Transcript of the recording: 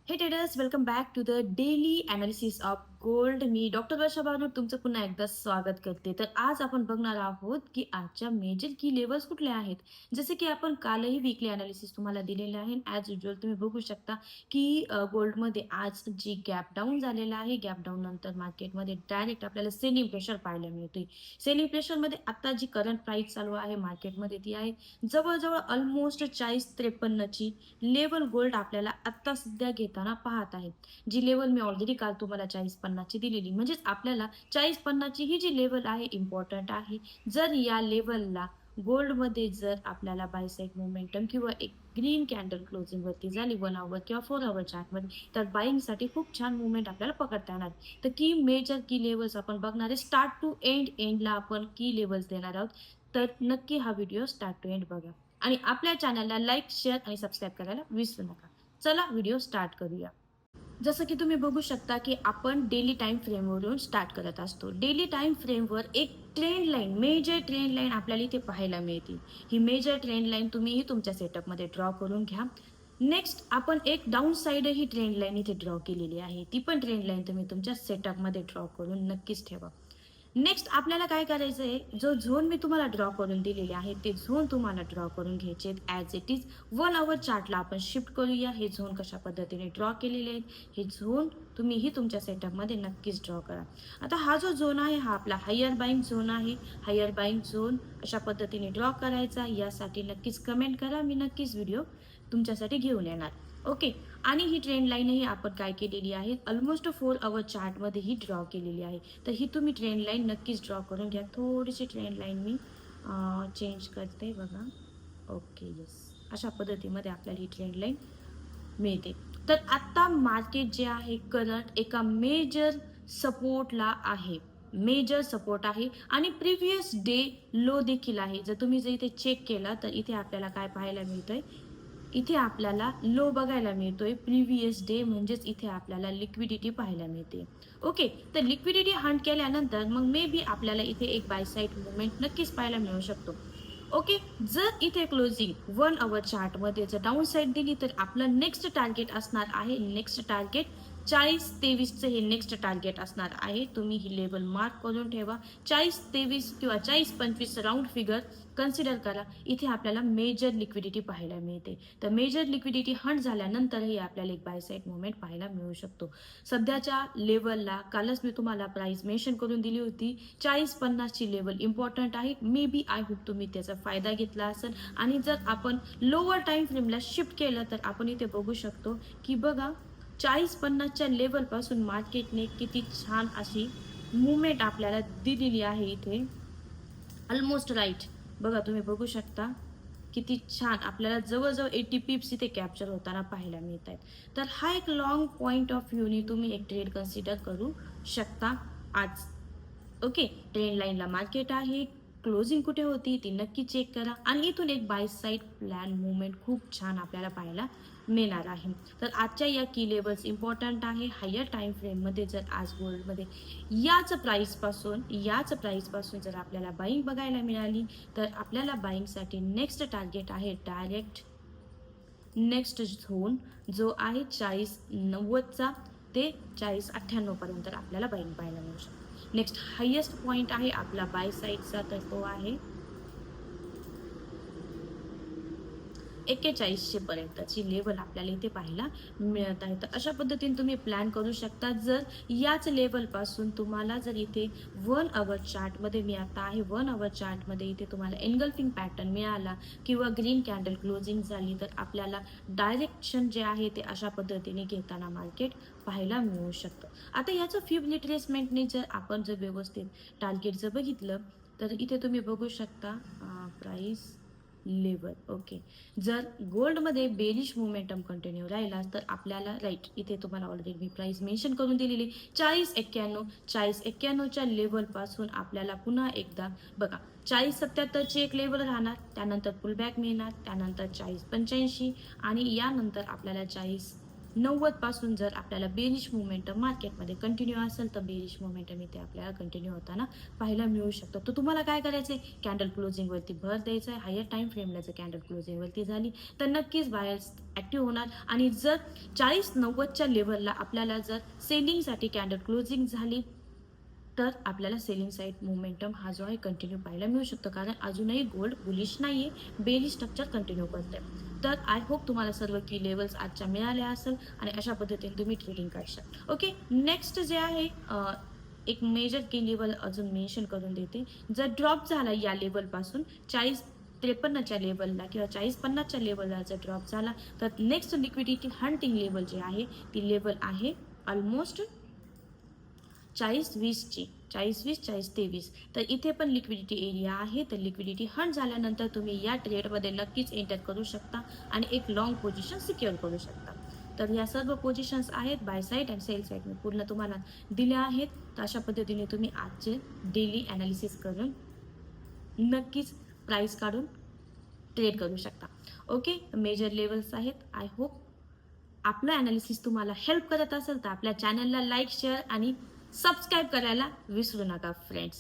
हे traders, welcome back to the daily analysis of gold. मी doctor Varsha Banu तुमचं पुन्हा एकदा स्वागत करते. तर आज आपण बघणार आहोत की आजच्या मेजर की लेवल्स कुठले आहेत. जसे की आपण कालही वीकली अनालिसिस तुम्हाला दिलेले आहे. ॲज युजल तुम्ही बघू शकता की गोल्डमध्ये आज जी गॅप डाऊन झालेला आहे, गॅप डाऊन नंतर मार्केटमध्ये डायरेक्ट आपल्याला सेलिंग प्रेशर पाहायला मिळते. सेलिंग प्रेशरमध्ये आता जी करंट प्राइस चालू आहे मार्केटमध्ये ती आहे जवळजवळ ऑलमोस्ट 40-53ची लेवल गोल्ड आपल्याला आत्ता सध्या घेताना पाहत आहे. जी लेवल मी ऑलरेडी काल तुम्हाला 40-50 ची दिलेली. म्हणजेच आपल्याला 40-50 ची ही जी लेवल आहे इम्पॉर्टंट आहे. जर या लेवलला गोल्डमध्ये जर आपल्याला बाय साइड मोमेंटम किंवा एक ग्रीन कॅन्डल क्लोजिंग वरती झाली 1 अवर किंवा 4 अवर चार्टमध्ये, तर बाईंगसाठी खूप छान मूव्हमेंट आपल्याला पकडता येणार. तर की मेजर की लेवल्स आपण बघणार आहे. स्टार्ट टू एंडला आपण की लेवल्स देणार आहोत. तर नक्की हा व्हिडिओ स्टार्ट टू एंड बघा. आणि आपल्या चॅनलला लाईक, शेअर आणि सबस्क्राईब करायला विसरू नका. चला व्हिडिओ स्टार्ट करूया. जसं की तुम्ही बघू शकता की आपण डेली टाइम फ्रेमवरून स्टार्ट करत असतो. डेली टाइम फ्रेमवर एक trend line, major trend line आपल्याला इथे पाहायला मिळते. ही मेजर ट्रेंड लाईन तुम्हीही तुमच्या सेटअपमध्ये ड्रॉ करून घ्या. नेक्स्ट आपण एक डाऊन साइड ही ट्रेंड लाईन इथे ड्रॉ केलेली आहे. ती पण ट्रेंड लाईन तुम्ही तुमच्या सेटअपमध्ये ड्रॉ करून नक्कीच ठेवा. नेक्स्ट आपल्याला काय करायचं आहे, जो झोन मी तुम्हाला ड्रॉ करून दिलेले आहे ते झोन तुम्हाला ड्रॉ करून घ्यायचे आहेत. ॲज इट इज 1 अवर चार्टला आपण शिफ्ट करूया. हे झोन कशा पद्धतीने ड्रॉ केलेले आहेत हे झोन तुम्हीही तुमच्या सेटअपमध्ये नक्कीच ड्रॉ करा. आता हा जो झोन आहे हा आपला हायर बाईंग झोन आहे. हायर बाईंग झोन अशा पद्धतीने ड्रॉ करायचा, यासाठी नक्कीच कमेंट करा. मी नक्कीच व्हिडिओ तुमच्यासाठी घेऊन येणार. ओके. आणि ही ट्रेंड लाईनही आपण काय केलेली आहे, ऑलमोस्ट 4 अवर चार्टमध्ये ही ड्रॉ केलेली आहे. तर ही तुम्ही ट्रेंड लाईन नक्कीच ड्रॉ करून घ्या. थोडीशी ट्रेंड लाईन मी चेंज करते बघा. Okay, yes. अशा पद्धतीमध्ये आपल्याला ही ट्रेंड लाईन मिळते. तर आता मार्केट जे आहे करंट एका मेजर सपोर्टला आहे. मेजर सपोर्ट आहे आणि प्रिव्हियस डे लो देखील आहे. जर इथे चेक केला तर इथे आपल्याला काय पाहायला मिळतंय, इथे आपल्याला लो बघायला मिळतोय प्रिव्हियस डे. म्हणजेच इथे आपल्याला लिक्विडिटी पाहायला मिळते. ओके. तर लिक्विडिटी हंट केल्यानंतर मग मे बी आपल्याला इथे एक बाय साइड मुवमेंट नक्कीच पाहायला मिळू शकतो. ओके. जर इथे क्लोजिंग 1 अवर चार्टमध्ये जर डाऊन साइड दिली तर आपलं नेक्स्ट टार्गेट असणार आहे, नेक्स्ट टार्गेट 40-23चं हे नेक्स्ट टार्गेट असणार आहे. तुम्ही ही लेवल मार्क करून ठेवा. 40-23 किंवा 40-25 राऊंड फिगर कन्सिडर करा. इथे आपल्याला मेजर लिक्विडिटी पाहायला मिळते. तर मेजर लिक्विडिटी हंट झाल्यानंतरही आपल्याला एक बाय साइड मुवमेंट पाहायला मिळू शकतो. सध्याच्या लेवलला कालच मी तुम्हाला प्राइस मेन्शन करून दिली होती. 40-50 ची लेवल इम्पॉर्टंट आहे. मे बी आय होप तुम्ही त्याचा फायदा घेतला असेल. आणि जर आपण लोअर टाइम फ्रेमला शिफ्ट केलं तर आपण इथे बघू शकतो की बघा 40-50च्या लेवलपासून मार्केटने किती छान अशी मुवमेंट आपल्याला दिलेली आहे इथे. Almost right. बघा तुम्ही बघू शकता किती छान आपल्याला जवळजवळ 80 पिप्स इथे कॅप्चर होताना पाहायला मिळत आहेत. तर हा एक लॉंग पॉईंट ऑफ व्ह्यूने तुम्ही एक ट्रेड कन्सिडर करू शकता आज. ओके. ट्रेंड लाईनला मार्केट आहे. क्लोजिंग कुठे होती ती नक्की चेक करा आणि इथून एक बाय साइड प्लॅन मुवमेंट खूप छान आपल्याला पाहायला मिळणार आहे. तर आजच्या या की लेवल्स इम्पॉर्टंट आहे. हायर टाइम फ्रेममध्ये जर आज गोल्डमध्ये याच प्राईसपासून जर आपल्याला बाईंग बघायला मिळाली तर आपल्याला बाईंगसाठी नेक्स्ट टार्गेट आहे डायरेक्ट नेक्स्ट झोन जो आहे 40-90चा ते 40-98 पर्यंत आपल्याला बाईंग पाहायला मिळू शकतो. नेक्स्ट हायेस्ट पॉइंट आहे आपला बाय साईडचा, तर तो आहे 4100 पर्यंतची लेवल आपल्याला इथे पाहायला मिळत आहे. तर अशा पद्धतीने तुम्ही प्लॅन करू शकता. जर याच लेवलपासून तुम्हाला जर इथे 1 अवर चार्टमध्ये मी आता आहे 1 अवर चार्टमध्ये इथे तुम्हाला एनगल्फिंग पॅटर्न मिळाला किंवा ग्रीन कॅन्डल क्लोजिंग झाली तर आपल्याला डायरेक्शन जे आहे ते अशा पद्धतीने घेताना मार्केट पाहायला मिळू शकतं. आता याचं फ्यूब रिट्रेसमेंटने जर व्यवस्थित टार्गेट जर बघितलं तर इथे तुम्ही बघू शकता प्राइस लेवल. ओके. जर गोल्डमध्ये बेरिश मोमेंटम कंटिन्यू राहिला तर आपल्याला राईट इथे तुम्हाला ऑलरेडी मी प्राइस मेन्शन करून दिलेली 40-91च्या लेवलपासून आपल्याला पुन्हा एकदा बघा 40-77ची एक लेवल राहणार, त्यानंतर पुलबॅक मिळणार, त्यानंतर 40-85 आणि यानंतर आपल्याला 40 90 पासून जर आपल्याला बेरिश मोमेंटम मार्केटमध्ये कंटिन्यू असेल तर बेरिश मोमेंटम इथे आपल्याला कंटिन्यू होताना पाहायला मिळू शकतो. तर तुम्हाला काय करायचं आहे, कॅन्डल क्लोजिंगवरती भर द्यायचा आहे. हायर टाईम फ्रेमला जर कॅन्डल क्लोजिंगवरती झाली तर नक्कीच बायर्स ॲक्टिव्ह होणार. आणि जर 40-90च्या लेवलला आपल्याला जर सेलिंगसाठी कॅन्डल क्लोजिंग झाली तर आपल्याला सेलिंग साईड मोमेंटम हा जो आहे कंटिन्यू पाहायला मिळू शकतो, कारण अजूनही गोल्ड बुलिश नाही आहे, बेरिश स्ट्रक्चर कंटिन्यू करते. तर आय होप तुम्हाला सर्व की लेवल्स आजच्या मिळाल्या असेल आणि अशा पद्धतीने तुम्ही ट्रेडिंग करशाल. ओके, नेक्स्ट जे आहे एक मेजर की लेवल अजून मेन्शन करून देते. जर ड्रॉप झाला या लेवलपासून 40-53च्या लेवलला किंवा 40-50च्या लेवलला जर ड्रॉप झाला तर नेक्स्ट लिक्विडिटी हंटिंग लेवल जे आहे ती लेवल आहे ऑलमोस्ट 40-20ची, 40-20, 40-23. तर इथे पण लिक्विडिटी एरिया आहे. तर लिक्विडिटी हंट झाल्यानंतर तुम्ही या ट्रेडमध्ये नक्कीच एंटर करू शकता आणि एक लॉंग पोझिशन सिक्युअर करू शकता. तर या सर्व पोझिशन्स आहेत बाय साईड आणि सेल साईड मी पूर्ण तुम्हाला दिल्या आहेत. तर अशा पद्धतीने तुम्ही आजचे डेली ॲनालिसिस करून नक्कीच प्राईस काढून ट्रेड करू शकता. ओके, मेजर लेवल्स आहेत. आय होप आपलं ॲनालिसिस तुम्हाला हेल्प करत असेल तर आपल्या चॅनलला लाईक, शेअर आणि सबस्क्राईब करायला विसरू नका फ्रेंड्स.